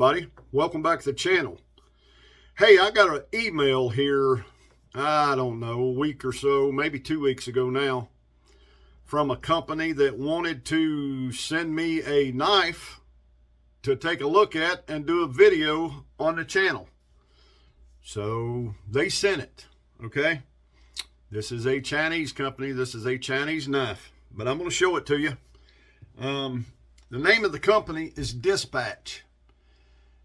everybody. Welcome back to the channel. Hey, I got an email here, I don't know, a week or so, maybe 2 weeks ago now, from a company that wanted to send me a knife to take a look at and do a video on the channel. So they sent it, okay? This is a Chinese company. This is a Chinese knife, but I'm going to show it to you. The name of the company is Dispatch,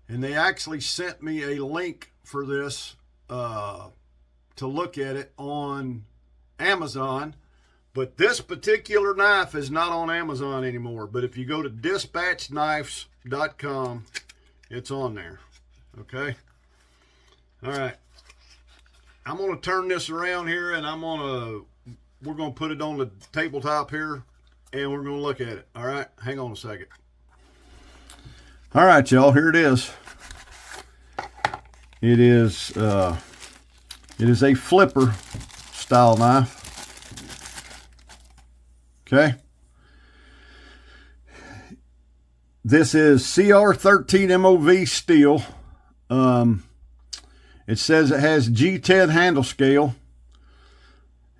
and they actually sent me a link for this to look at it on Amazon. But this particular knife is not on Amazon anymore. But if you go to dispatchknives.com, it's on there. Okay. All right. I'm going to turn this around here, and we're going to put it on the tabletop here, and we're going to look at it. All right. Hang on a second. All right, y'all. Here it is. It is a flipper style knife. Okay. This is CR13 MOV steel. It says it has G10 handle scale.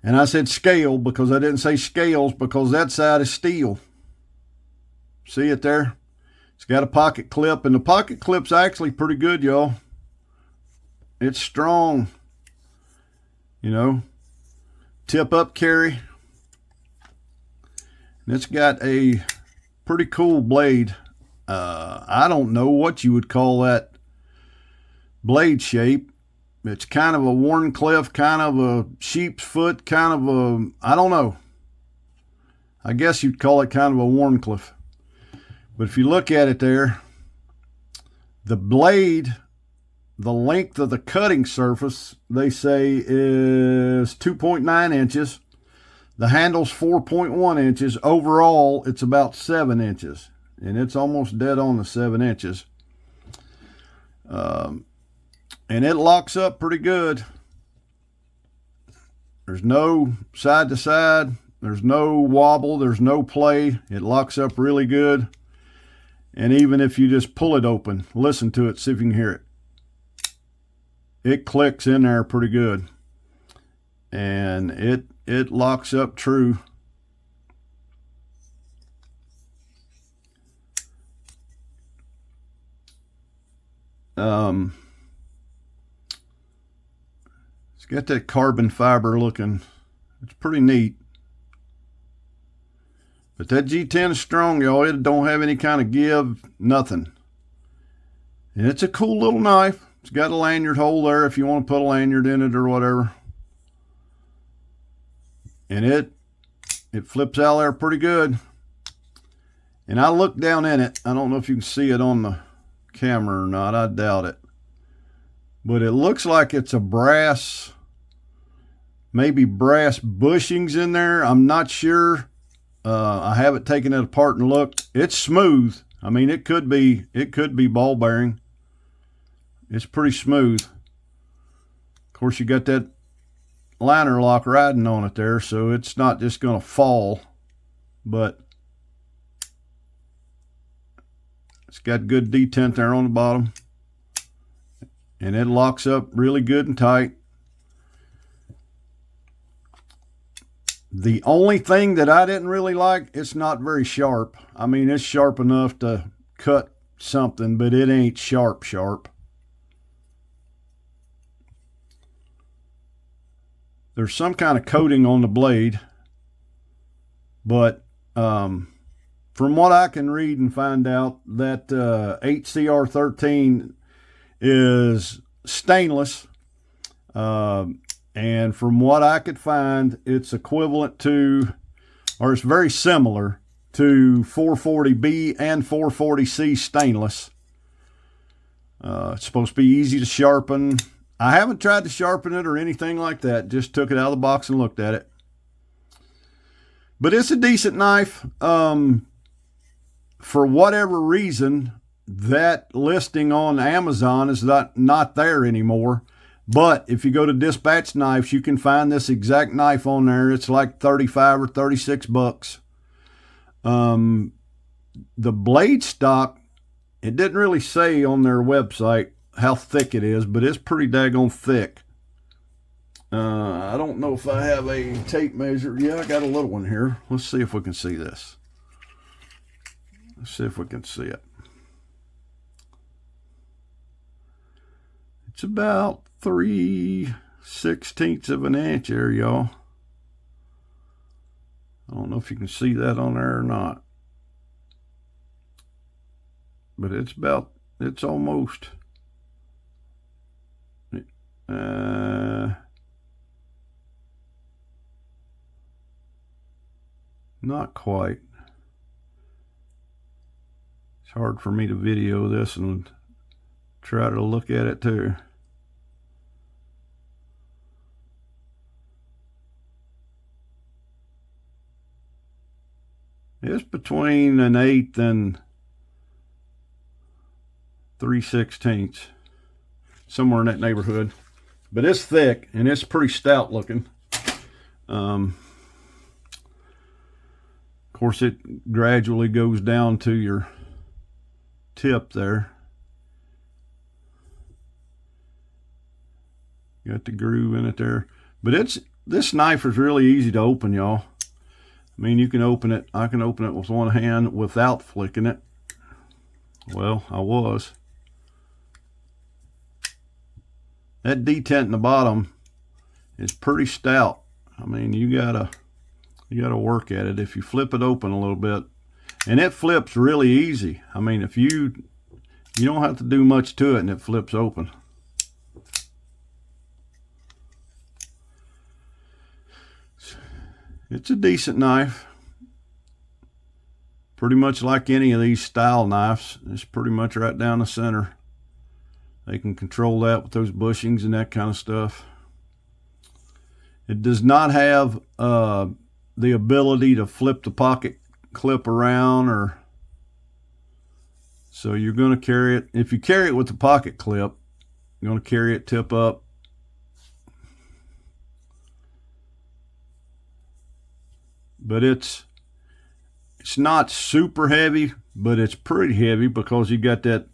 And I said scale because I didn't say scales, because that side is steel. See it there? It's got a pocket clip, and the pocket clip's actually pretty good, y'all. It's strong. You know, tip up carry. And it's got a pretty cool blade. I don't know what you would call that blade shape. It's kind of a Wharncliffe, kind of a sheep's foot, kind of a, I don't know. I guess you'd call it kind of a Wharncliffe. But if you look at it there, the blade, the length of the cutting surface, they say is 2.9 inches. The handle's 4.1 inches. Overall, it's about 7 inches. And it's almost dead on the 7 inches. And it locks up pretty good. There's no side to side. There's no wobble. There's no play. It locks up really good. And even if you just pull it open, listen to it, see if you can hear it. It clicks in there pretty good. And it locks up true. It's got that carbon fiber looking. It's pretty neat. But that G10 is strong, y'all. It don't have any kind of give, nothing. And it's a cool little knife. It's got a lanyard hole there if you want to put a lanyard in it or whatever. And it flips out there pretty good. And I looked down in it. I don't know if you can see it on the camera or not. I doubt it. But it looks like it's a brass, maybe brass bushings in there. I'm not sure. I haven't taken it apart and looked. It's smooth. I mean, it could be ball bearing. It's pretty smooth. Of course, you got that liner lock riding on it there, so it's not just going to fall, but it's got good detent there on the bottom. And it locks up really good and tight. The only thing that I didn't really like, it's not very sharp. I mean, it's sharp enough to cut something, but it ain't sharp. There's some kind of coating on the blade, but from what I can read and find out, that HCR13 is stainless, and from what I could find, it's equivalent to, or it's very similar to 440B and 440C stainless. It's supposed to be easy to sharpen. I haven't tried to sharpen it or anything like that. Just took it out of the box and looked at it. But it's a decent knife. For whatever reason, that listing on Amazon is not there anymore. But if you go to Dispatch Knives, you can find this exact knife on there. It's like 35 or 36 bucks. The blade stock It didn't really say on their website how thick it is, but it's pretty daggone thick. I don't know if I have a tape measure. Yeah, I got a little one here. Let's see if we can see this. Let's see if we can see it. It's about 3/16 of an inch there, y'all. I don't know if you can see that on there or not. But it's almost, not quite. It's hard for me to video this and try to look at it too. It's between 1/8 and 3/16, somewhere in that neighborhood. But it's thick and it's pretty stout looking. Of course, it gradually goes down to your tip there. Got the groove in it there. But this knife is really easy to open, y'all. I mean, you can open it. I can open it with one hand without flicking it. Well, I was. That detent in the bottom is pretty stout. I mean, you gotta work at it. If you flip it open a little bit, and it flips really easy. I mean, if you don't have to do much to it, and it flips open. It's a decent knife. Pretty much like any of these style knives. It's pretty much right down the center. They can control that with those bushings and that kind of stuff. It does not have the ability to flip the pocket clip around, so you're going to carry it. If you carry it with the pocket clip, you're going to carry it tip up. But it's not super heavy, but it's pretty heavy because you got that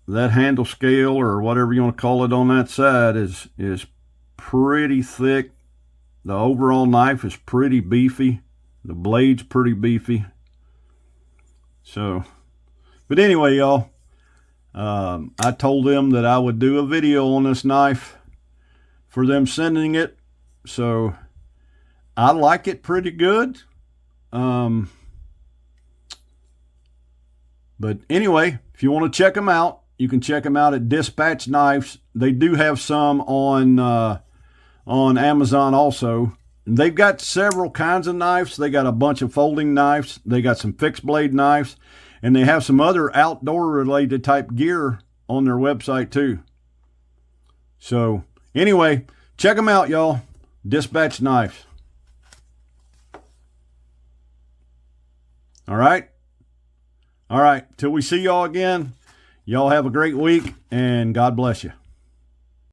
handle scale or whatever you want to call it on that side is pretty thick. The overall knife is pretty beefy. The blade's pretty beefy. So, but anyway, y'all, I told them that I would do a video on this knife for them sending it. So I like it pretty good. But anyway, if you want to check them out, you can check them out at Dispatch Knives. They do have some on Amazon also. And they've got several kinds of knives. They got a bunch of folding knives. They got some fixed blade knives. And they have some other outdoor related type gear on their website too. So anyway, check them out, y'all. Dispatch Knives. All right. Till we see y'all again. Y'all have a great week, and God bless you.